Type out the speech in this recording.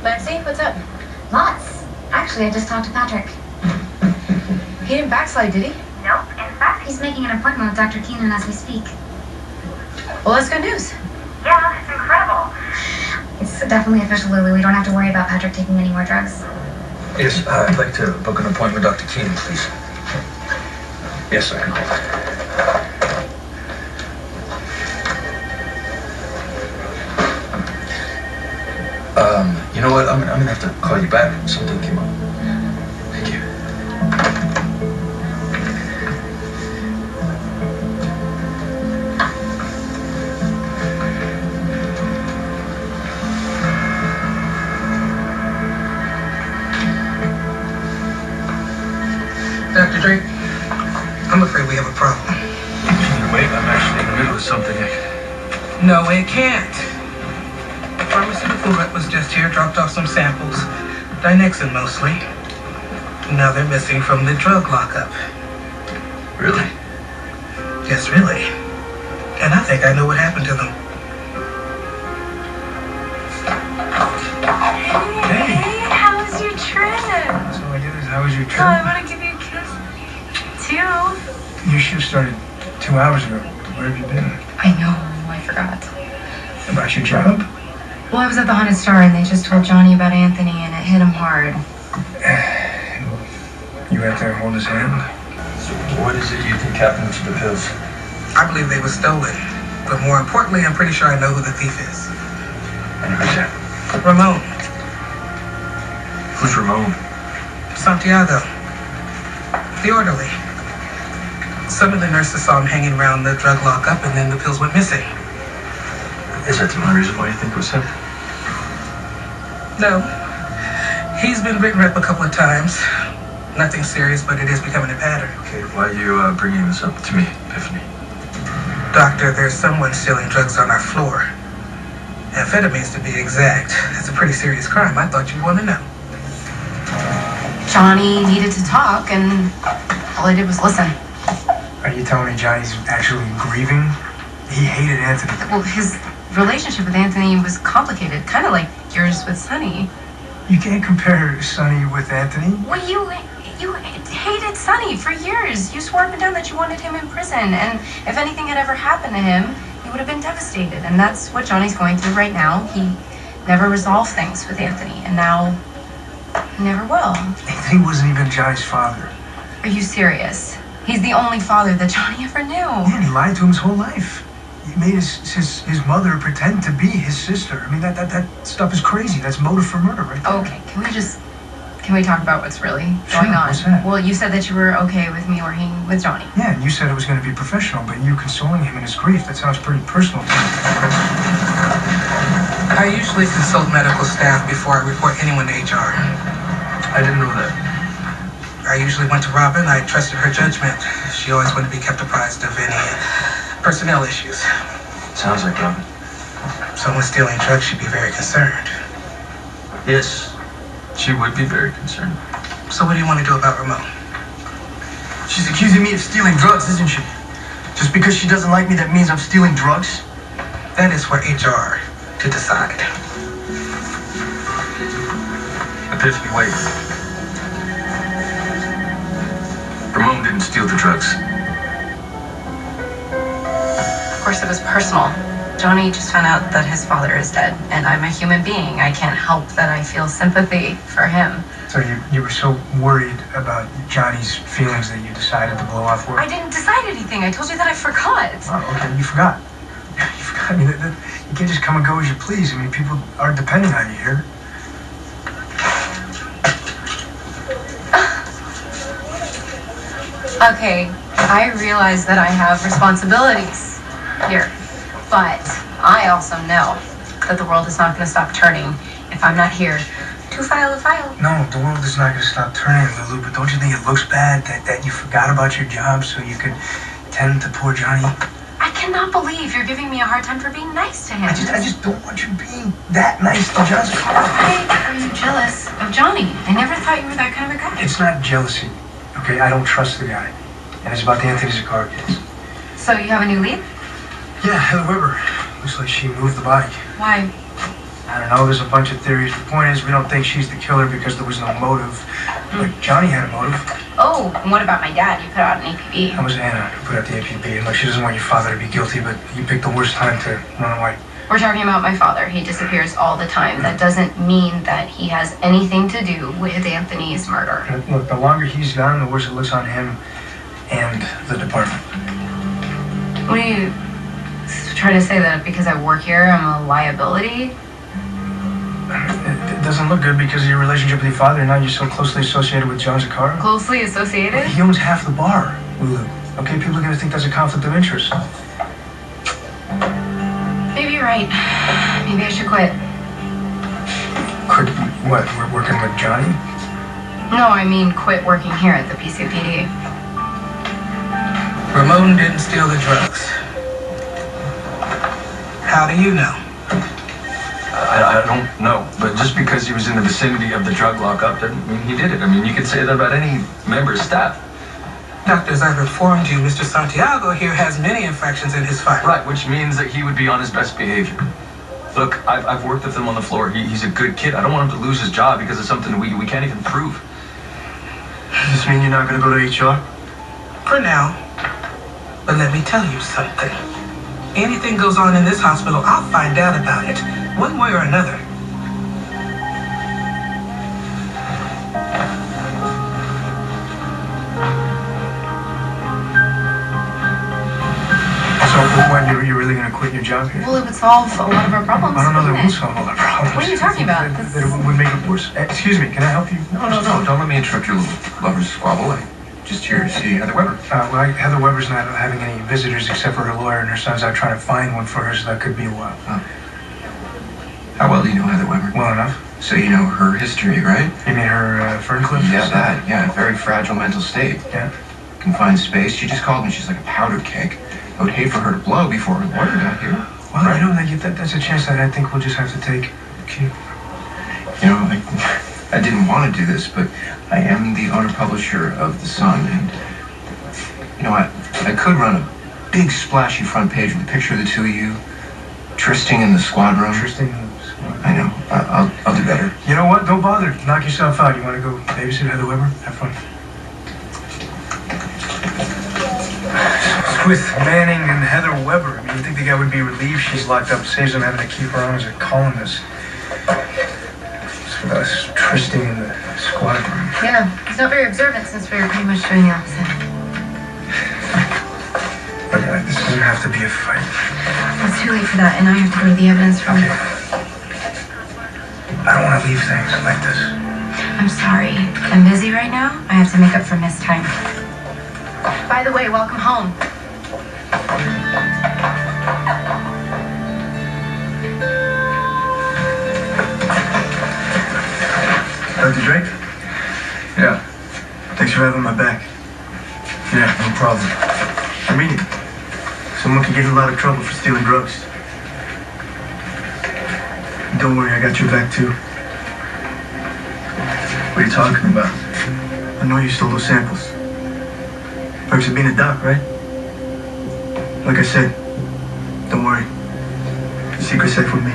Maxie, what's up? Lots. Actually, I just talked to Patrick. He didn't backslide, did he? Nope. In fact, he's making an appointment with Dr. Keenan as we speak. Well, that's good news. Yeah, it's incredible. It's definitely official, Lulu. We don't have to worry about Patrick taking any more drugs. Yes, I'd like to book an appointment with Dr. Keenan, please. Yes, sir. You know what? I'm gonna have to call you back. Something came up. Thank you. Dr. Drake, I'm afraid we have a problem. Wait, I'm actually in the middle of something. No, it can't. The pharmaceutical rep was just here, dropped off some samples. Dynexin mostly. Now they're missing from the drug lockup. Really? Yes, really. And I think I know what happened to them. Hey, how was your trip? So I guess, how was your Oh, I want to give you a kiss. Too. Your shift started 2 hours ago. Where have you been? I know, I forgot. About your job? Well, I was at the Haunted Star and they just told Johnny about Anthony and it hit him hard. You went there and hold his hand? So what is it you think happened to the pills? I believe they were stolen. But more importantly, I'm pretty sure I know who the thief is. And who's that? Ramon. Who's Ramon? Santiago. The orderly. Some of the nurses saw him hanging around the drug lockup and then the pills went missing. Is that the only reason why you think it was him? No. He's been written up a couple of times. Nothing serious, but it is becoming a pattern. Okay, why are you bringing this up to me, Epiphany? Doctor, there's someone stealing drugs on our floor. Amphetamines to be exact. It's a pretty serious crime. I thought you'd want to know. Johnny needed to talk and all I did was listen. Are you telling me Johnny's actually grieving? He hated Anthony. Well, his relationship with Anthony was complicated, kind of like yours with Sonny. You can't compare Sonny with Anthony. Well, you hated Sonny for years. You swore up and down that you wanted him in prison, and if anything had ever happened to him, he would have been devastated. And that's what Johnny's going through right now. He never resolved things with Anthony, and now he never will. Anthony wasn't even Johnny's father. Are you serious? He's the only father that Johnny ever knew. Yeah, and he lied to him his whole life. He made his mother pretend to be his sister. I mean, that stuff is crazy. That's motive for murder, right there. Okay, can we talk about what's really going on? What's that? Well, you said that you were okay with me working with Johnny. Yeah, and you said it was going to be professional, but you consoling him in his grief, that sounds pretty personal to me. I usually consult medical staff before I report anyone to HR. I didn't know that. I usually went to Robin. I trusted her judgment. She always wanted to be kept apprised of any personnel issues. Sounds like Robin. Someone stealing drugs should be very concerned. Yes, she would be very concerned. So what do you want to do about Ramon? She's accusing me of stealing drugs, isn't she? Just because she doesn't like me, that means I'm stealing drugs? That is for HR to decide. Epiphany, wait. Ramon didn't steal the drugs. Of course, it was personal. Johnny just found out that his father is dead, and I'm a human being. I can't help that I feel sympathy for him. So you were so worried about Johnny's feelings that you decided to blow off work? I didn't decide anything. I told you that I forgot. Oh, okay, you forgot. You forgot. I mean, you can't just come and go as you please. I mean, people are depending on you here. Okay, I realize that I have responsibilities here, but I also know that the world is not going to stop turning if I'm not here to file a file. No, the world is not going to stop turning, Lulu, but don't you think it looks bad that you forgot about your job so you could tend to poor Johnny? I cannot believe you're giving me a hard time for being nice to him. I just don't want you being that nice to Johnny. Why are you jealous of Johnny? I never thought you were that kind of a guy. It's not jealousy, okay? I don't trust the guy. And it's about the Anthony Zakar case. So you have a new lead? Yeah, Heather Weber. Looks like she moved the body. Why? I don't know, there's a bunch of theories. The point is, we don't think she's the killer because there was no motive. But Johnny had a motive. Oh, and what about my dad? You put out an APB. That was Anna who put out the APB. And look, she doesn't want your father to be guilty, but you picked the worst time to run away. We're talking about my father. He disappears all the time. That doesn't mean that he has anything to do with Anthony's murder. Look, the longer he's gone, the worse it looks on him and the department. What are you trying to say, that because I work here, I'm a liability? It doesn't look good because of your relationship with your father, and now you're so closely associated with John Zakara. Closely associated? He owns half the bar, Lulu. Okay, people are going to think that's a conflict of interest. Maybe you're right. Maybe I should quit. Quit what? We're working with Johnny? No, I mean quit working here at the PCPD. Ramon didn't steal the drugs. How do you know? I don't know, but just because he was in the vicinity of the drug lockup doesn't mean he did it. I mean, you could say that about any member of staff. Doctors, I've informed you, Mr. Santiago here has many infractions in his file. Right, which means that he would be on his best behavior. Look, I've worked with him on the floor. He's a good kid. I don't want him to lose his job because of something we can't even prove. Does this mean you're not going to go to HR? For now. But let me tell you something. Anything goes on in this hospital, I'll find out about it, one way or another. So when you're really going to quit your job here? Well, it would solve a lot of our problems. I don't know that wouldn't will solve all our problems. What are you talking about? That it would make it worse. Excuse me, can I help you? No, don't let me interrupt your lover's squabble. I'm just here to see Heather Weber. Well, Heather Weber's not having any visitors except for her lawyer, and her son's out trying to find one for her, so that could be a while. How well do you know Heather Weber? Well enough. So you know her history, right? You mean her Ferncliff? Yeah, that. Yeah, very fragile mental state. Yeah. Confined space. She just called me. She's like a powder keg. I would hate for her to blow before her lawyer got here. Well, Right. you know, that's a chance that I think we'll just have to take. Okay. You know, I didn't want to do this, but I am the owner publisher of The Sun, and you know, I could run a big splashy front page with a picture of the two of you trysting in the squad room. Interesting. I know. I'll do better. You know what? Don't bother. Knock yourself out. You want to go babysit Heather Weber? Have fun. With Manning and Heather Weber. I mean, you think the guy would be relieved she's locked up, saves him having to keep her on as a columnist. So us trysting in the squad room. Yeah, he's not very observant since we were pretty much doing the opposite. But this doesn't have to be a fight. It's too late for that, and I have to go to the evidence room. Okay. I don't want to leave things like this. I'm sorry. I'm busy right now. I have to make up for missed time. By the way, welcome home. Dr. Drake? Yeah. Thanks for having my back. Yeah, no problem. I mean it. Someone could get in a lot of trouble for stealing drugs. Don't worry, I got your back too. What are you talking about? I know you stole those samples. Perks of being a doc, right? Like I said, don't worry. The secret's safe with me.